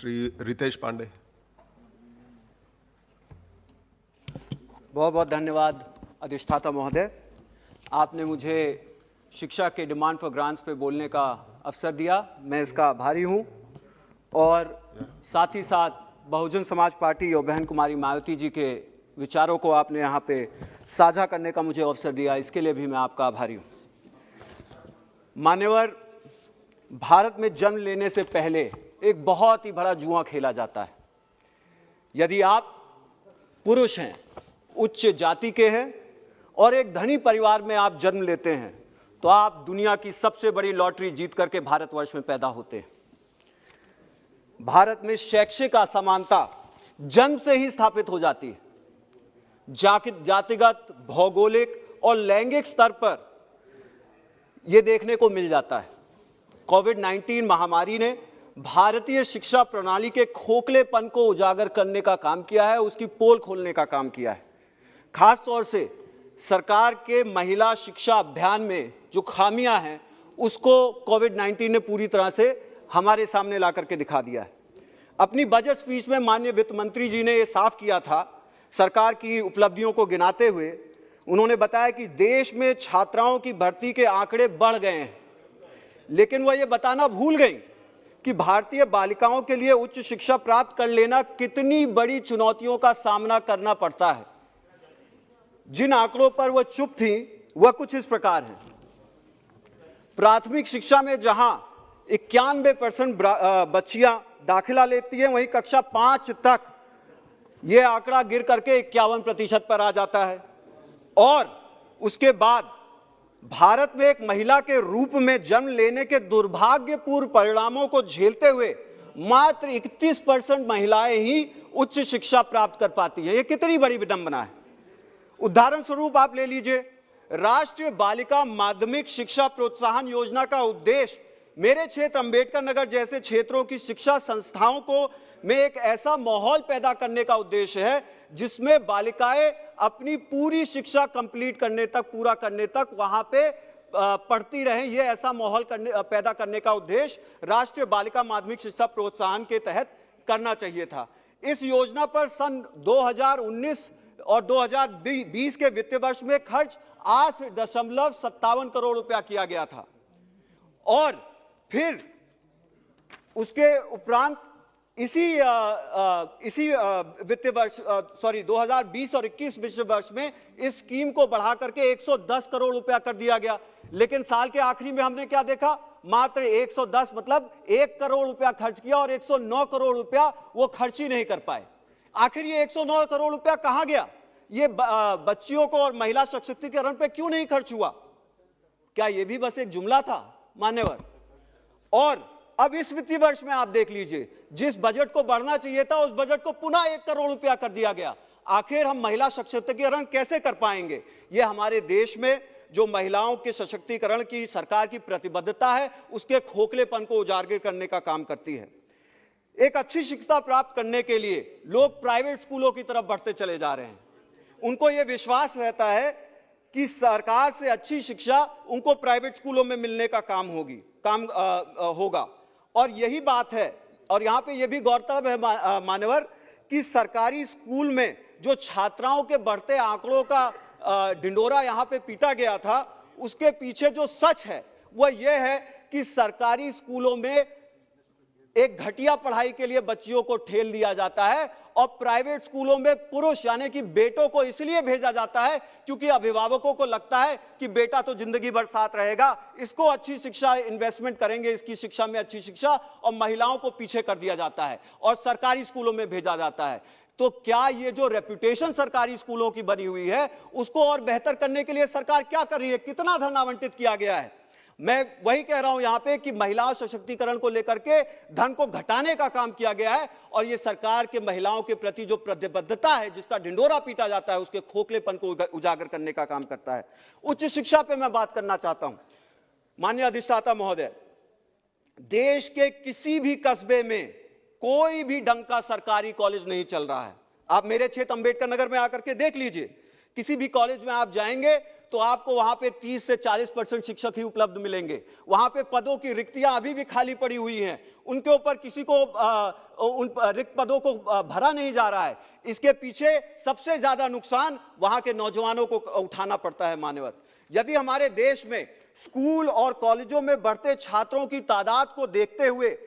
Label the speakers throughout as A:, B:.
A: श्री रितेश पांडे।
B: बहुत बहुत धन्यवाद अधिष्ठाता महोदय, आपने मुझे शिक्षा के डिमांड फॉर ग्रांट्स पे बोलने का अवसर दिया, मैं इसका आभारी हूँ। और साथ ही साथ बहुजन समाज पार्टी और बहन कुमारी मायावती जी के विचारों को आपने यहाँ पे साझा करने का मुझे अवसर दिया, इसके लिए भी मैं आपका आभारी हूँ। मान्यवर, भारत में जन्म लेने से पहले एक बहुत ही बड़ा जुआ खेला जाता है। यदि आप पुरुष हैं, उच्च जाति के हैं और एक धनी परिवार में आप जन्म लेते हैं तो आप दुनिया की सबसे बड़ी लॉटरी जीत करके भारतवर्ष में पैदा होते हैं। भारत में शैक्षिक असमानता जन्म से ही स्थापित हो जाती है। जातिगत, भौगोलिक और लैंगिक स्तर पर यह देखने को मिल जाता है। कोविड-19 महामारी ने भारतीय शिक्षा प्रणाली के खोखलेपन को उजागर करने का काम किया है, उसकी पोल खोलने का काम किया है। खास तौर से सरकार के महिला शिक्षा अभियान में जो खामियां हैं उसको कोविड-19 ने पूरी तरह से हमारे सामने ला करके दिखा दिया है। अपनी बजट स्पीच में माननीय वित्त मंत्री जी ने यह साफ किया था, सरकार की उपलब्धियों को गिनाते हुए उन्होंने बताया कि देश में छात्राओं की भर्ती के आंकड़े बढ़ गए हैं, लेकिन वह यह बताना भूल गई कि भारतीय बालिकाओं के लिए उच्च शिक्षा प्राप्त कर लेना कितनी बड़ी चुनौतियों का सामना करना पड़ता है। जिन आंकड़ों पर वह चुप थी वह कुछ इस प्रकार हैं। प्राथमिक शिक्षा में जहां 91% बच्चियां दाखिला लेती हैं, वहीं कक्षा 5 तक यह आंकड़ा गिर करके 51% पर आ जाता है। और उसके बाद भारत में एक महिला के रूप में जन्म लेने के दुर्भाग्यपूर्ण परिणामों को झेलते हुए मात्र 31% महिलाएं ही उच्च शिक्षा प्राप्त कर पाती हैं। यह कितनी बड़ी विडंबना है। उदाहरण स्वरूप आप ले लीजिए, राष्ट्रीय बालिका माध्यमिक शिक्षा प्रोत्साहन योजना का उद्देश्य मेरे क्षेत्र अंबेडकर नगर जैसे क्षेत्रों की शिक्षा संस्थाओं को में एक ऐसा माहौल पैदा करने का उद्देश्य है जिसमें बालिकाएं अपनी पूरी शिक्षा कंप्लीट करने तक, पूरा करने तक वहां पे पढ़ती रहें। यह ऐसा माहौल पैदा करने का उद्देश्य राष्ट्रीय बालिका माध्यमिक शिक्षा प्रोत्साहन के तहत करना चाहिए था। इस योजना पर सन 2019 और 2020 के वित्तीय वर्ष में खर्च 8.57 करोड़ रुपया किया गया था। और फिर उसके उपरांत इसी वित्तीय वर्ष 2020 और 21 वित्तीय वर्ष में इस स्कीम को बढ़ा करके 110 करोड़ रुपया कर दिया गया। लेकिन साल के आखिरी में हमने क्या देखा, मात्र 110 मतलब 1 करोड़ रुपया खर्च किया और 109 करोड़ रुपया वो खर्च ही नहीं कर पाए। आखिर ये 109 करोड़ रुपया कहां गया? ये बच्चियों को और महिला सशक्तिकरण पे क्यों नहीं खर्च हुआ? क्या ये भी बस एक जुमला था मान्यवर? और अब इस वित्तीय वर्ष में आप देख लीजिए, जिस बजट को बढ़ना चाहिए था उस बजट को पुनः 1 करोड़ रुपया कर दिया गया। आखिर हम महिला सशक्तिकरण कैसे कर पाएंगे? यह हमारे देश में जो महिलाओं के सशक्तिकरण की सरकार की प्रतिबद्धता है उसके खोखलेपन को उजागर करने का काम करती है। एक अच्छी शिक्षा प्राप्त करने के लिए लोग प्राइवेट स्कूलों की तरफ बढ़ते चले जा रहे हैं। उनको यह विश्वास रहता है कि सरकार से अच्छी शिक्षा उनको प्राइवेट स्कूलों में मिलने का काम होगा। और यही बात है। और यहां पे यह भी गौरतलब है मान्यवर कि सरकारी स्कूल में जो छात्राओं के बढ़ते आंकड़ों का ढिंडोरा यहां पे पीटा गया था, उसके पीछे जो सच है वह यह है कि सरकारी स्कूलों में एक घटिया पढ़ाई के लिए बच्चियों को ठेल दिया जाता है और प्राइवेट स्कूलों में पुरुष यानी कि बेटों को इसलिए भेजा जाता है क्योंकि अभिभावकों को लगता है कि बेटा तो जिंदगी भर साथ रहेगा, इसको अच्छी शिक्षा इन्वेस्टमेंट करेंगे, इसकी शिक्षा में अच्छी शिक्षा, और महिलाओं को पीछे कर दिया जाता है और सरकारी स्कूलों में भेजा जाता है। तो क्या ये जो रेपुटेशन सरकारी स्कूलों की बनी हुई है उसको और बेहतर करने के लिए सरकार क्या कर रही है? कितना धन आवंटित किया गया है? मैं वही कह रहा हूं यहां पे कि महिला सशक्तिकरण को लेकर के धन को घटाने का काम किया गया है और ये सरकार के महिलाओं के प्रति जो प्रतिबद्धता है, जिसका ढिंडोरा पीटा जाता है, उसके खोखलेपन को उजागर करने का काम करता है। उच्च शिक्षा पे मैं बात करना चाहता हूं। माननीय अधिष्ठाता महोदय, देश के किसी भी कस्बे में कोई भी ढंग का सरकारी कॉलेज नहीं चल रहा है। आप मेरे क्षेत्र अंबेडकर नगर में आकर के देख लीजिए, किसी भी कॉलेज में आप जाएंगे तो आपको वहां पे 30 से 40% शिक्षक ही उपलब्ध मिलेंगे। वहां पे पदों की रिक्तियां अभी भी खाली पड़ी हुई हैं, उनके ऊपर किसी को उन रिक्त पदों को भरा नहीं जा रहा है। इसके पीछे सबसे ज्यादा नुकसान वहां के नौजवानों को उठाना पड़ता है। मान्यवर, यदि हमारे देश में स्कूल और कॉलेजों में बढ़ते छात्रों की तादाद को देखते हुए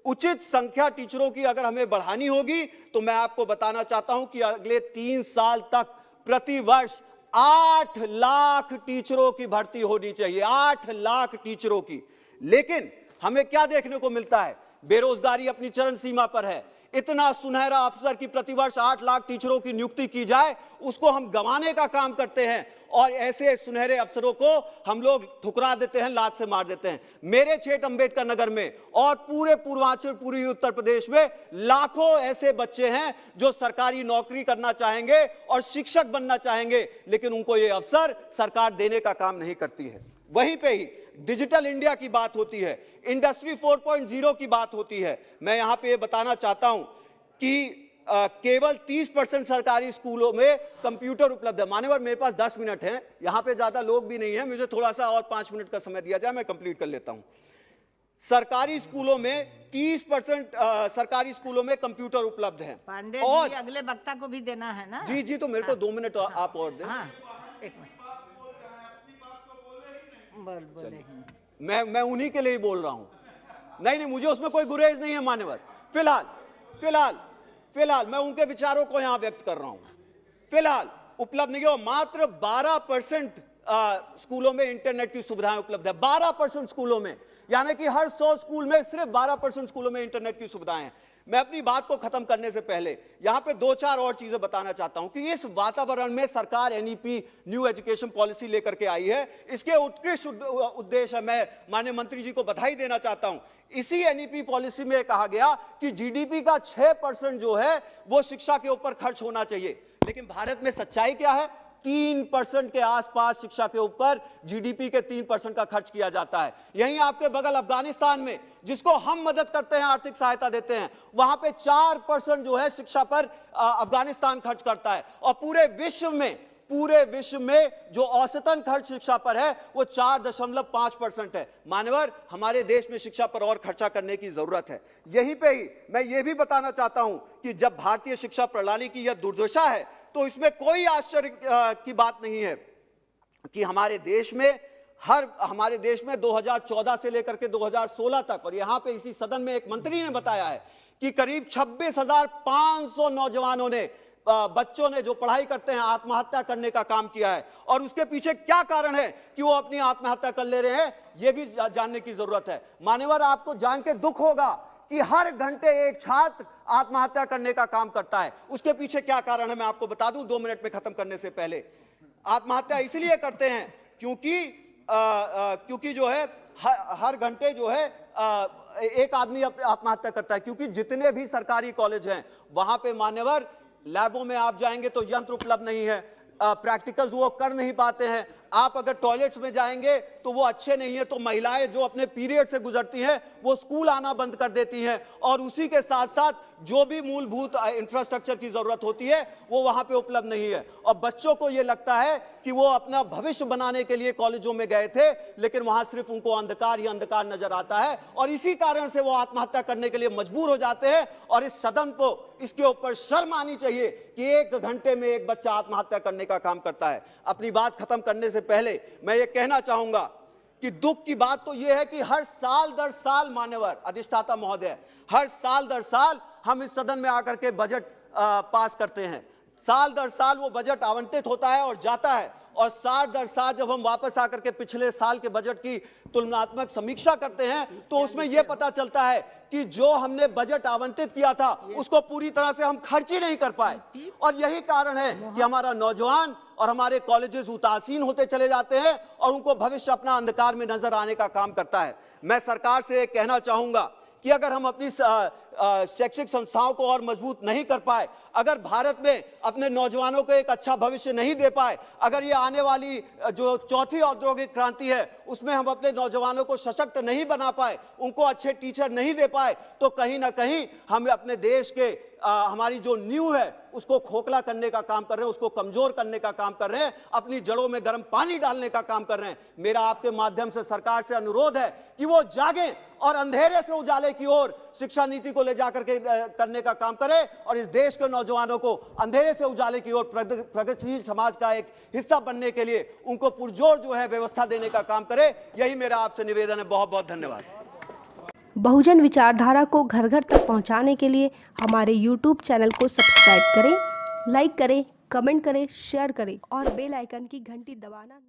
B: उचित संख्या टीचरों की अगर हमें बढ़ानी होगी, तो मैं आपको बताना चाहता हूं कि अगले 3 साल तक प्रति वर्ष 8 लाख टीचरों की भर्ती होनी चाहिए, 8 लाख टीचरों की। लेकिन हमें क्या देखने को मिलता है? बेरोजगारी अपनी चरम सीमा पर है। इतना सुनहरा अवसर की प्रतिवर्ष 8 लाख टीचरों की नियुक्ति की जाए, उसको हम गंवाने का काम करते हैं और ऐसे सुनहरे अवसरों को हम लोग ठुकरा देते हैं, लात से मार देते हैं। मेरे छेट अंबेडकर नगर में और पूरे पूर्वांचल, पूरी उत्तर प्रदेश में लाखों ऐसे बच्चे हैं जो सरकारी नौकरी करना चाहेंगे और शिक्षक बनना चाहेंगे, लेकिन उनको ये अवसर सरकार देने का काम नहीं करती है। वहीं पे ही डिजिटल इंडिया की बात होती है, इंडस्ट्री 4.0 की बात होती है। मैं यहां पे ये बताना चाहता हूं कि केवल 30% सरकारी स्कूलों में कंप्यूटर उपलब्ध है। मान्यवर, मेरे पास 10 मिनट हैं, यहां पे ज्यादा लोग भी नहीं है, मुझे थोड़ा सा और 5 मिनट का समय दिया जाए, मैं कंप्लीट कर लेता हूं। सरकारी स्कूलों में 30% सरकारी स्कूलों में कंप्यूटर उपलब्ध है।
A: पांडे
B: और
A: जी, अगले वक्ता को भी देना है ना।
B: जी, तो मेरे को 2 मिनट आप और दें।
A: हाँ, एक मिनट बोले।
B: मैं उन्हीं के लिए ही बोल रहा हूं। नहीं, मुझे उसमें कोई गुरेज नहीं है। मान्यवर, फिलहाल मैं उनके विचारों को यहां व्यक्त कर रहा हूं। फिलहाल उपलब्ध नहीं हो, मात्र 12% स्कूलों में इंटरनेट की सुविधाएं उपलब्ध है। 12% स्कूलों में, यानी कि हर 100 स्कूल में सिर्फ 12% स्कूलों में इंटरनेट की सुविधाएं हैं। मैं अपनी बात को खत्म करने से पहले यहां पे 2-4 और चीजें बताना चाहता हूं कि इस वातावरण में सरकार एनईपी, न्यू एजुकेशन पॉलिसी लेकर के आई है। इसके उत्कृष्ट उद्देश्य है, मैं माननीय मंत्री जी को बधाई देना चाहता हूं। इसी एनईपी पॉलिसी में कहा गया कि जीडीपी का 6% जो है वो शिक्षा के ऊपर खर्च होना चाहिए, लेकिन भारत में सच्चाई क्या है? 3% के आसपास शिक्षा के ऊपर जीडीपी के 3% का खर्च किया जाता है। यहीं आपके बगल अफगानिस्तान में, जिसको हम मदद करते हैं, आर्थिक सहायता देते हैं, वहां पे 4% जो है शिक्षा पर अफगानिस्तान खर्च करता है। और पूरे विश्व में जो औसतन खर्च शिक्षा पर है वो 4.5% है। मान्यवर, हमारे देश में शिक्षा पर और खर्चा करने की जरूरत है। यहीं पे ही मैं ये भी बताना चाहता हूं कि जब भारतीय शिक्षा प्रणाली की यह दुर्दशा है, तो इसमें कोई आश्चर्य की बात नहीं है कि हमारे देश में 2014 से लेकर के 2016 तक, और यहां पे इसी सदन में एक मंत्री ने बताया है कि करीब 26,500 नौजवानों ने, बच्चों ने जो पढ़ाई करते हैं, आत्महत्या करने का काम किया है। और उसके पीछे क्या कारण है कि वो अपनी आत्महत्या कर ले रहे हैं, यह भी जानने की जरूरत है। मान्यवर, आपको जान के दुख होगा कि हर घंटे एक छात्र आत्महत्या करने का काम करता है। उसके पीछे क्या कारण है मैं आपको बता दूं 2 मिनट में खत्म करने से पहले। आत्महत्या इसलिए करते हैं क्योंकि जो है हर घंटे जो है एक आदमी आत्महत्या करता है, क्योंकि जितने भी सरकारी कॉलेज हैं वहां पे मान्यवर, लैबों में आप जाएंगे तो यंत्र उपलब्ध नहीं है, प्रैक्टिकल्स वो कर नहीं पाते हैं। आप अगर टॉयलेट्स में जाएंगे तो वो अच्छे नहीं है, तो महिलाएं जो अपने पीरियड से गुजरती हैं वो स्कूल आना बंद कर देती हैं। और उसी के साथ साथ जो भी मूलभूत इंफ्रास्ट्रक्चर की जरूरत होती है वो वहां पे उपलब्ध नहीं है। और बच्चों को ये लगता है कि वो अपना भविष्य बनाने के लिए कॉलेजों में गए थे, लेकिन वहां सिर्फ उनको अंधकार ही अंधकार नजर आता है, और इसी कारण से वो आत्महत्या करने के लिए मजबूर हो जाते हैं। और इस सदन को इसके ऊपर शर्म आनी चाहिए कि 1 घंटे में एक बच्चा आत्महत्या करने का काम करता है। अपनी बात खत्म करने से पहले मैं ये कहना चाहूंगा कि दुख की बात तो यह है कि हर साल दर साल, मान्यवर अधिष्ठाता महोदय, हर साल दर साल हम इस सदन में आकर के बजट पास करते हैं। साल दर साल वो बजट आवंटित होता है और जाता है, और साल दर साल जब हम वापस आकर के पिछले साल के बजट की तुलनात्मक समीक्षा करते हैं तो उसमें यह पता चलता है कि जो हमने बजट आवंटित किया था उसको पूरी तरह से हम खर्च ही नहीं कर पाए। और यही कारण है कि हमारा नौजवान और हमारे कॉलेजेस उदासीन होते चले जाते हैं और उनको भविष्य अपना अंधकार में नजर आने का काम करता है। मैं सरकार से कहना चाहूंगा कि कि अगर हम अपनी शैक्षिक संस्थाओं को और मजबूत नहीं कर पाए, अगर भारत में अपने नौजवानों को एक अच्छा भविष्य नहीं दे पाए, अगर ये आने वाली जो चौथी औद्योगिक क्रांति है उसमें हम अपने नौजवानों को सशक्त नहीं बना पाए, उनको अच्छे टीचर नहीं दे पाए, तो कहीं ना कहीं हम अपने देश के हमारी जो नींव है उसको खोखला करने का काम कर रहे हैं, उसको कमजोर करने का काम कर रहे हैं, अपनी जड़ों में गर्म पानी डालने का काम कर रहे हैं। मेरा आपके माध्यम से सरकार से अनुरोध है कि वो जागे और अंधेरे से उजाले की ओर शिक्षा नीति को ले जाकर के करने का काम करे और इस देश के नौजवानों को अंधेरे से उजाले की ओर प्रगतिशील समाज का एक हिस्सा बनने के लिए उनको पुरजोर जो है व्यवस्था देने का काम करे। यही मेरा आपसे निवेदन है। बहुत बहुत धन्यवाद।
C: बहुजन विचारधारा को घर घर तक पहुंचाने के लिए हमारे YouTube चैनल को सब्सक्राइब करें, लाइक करें, कमेंट करें, शेयर करें और बेल आइकन की घंटी दबाना ना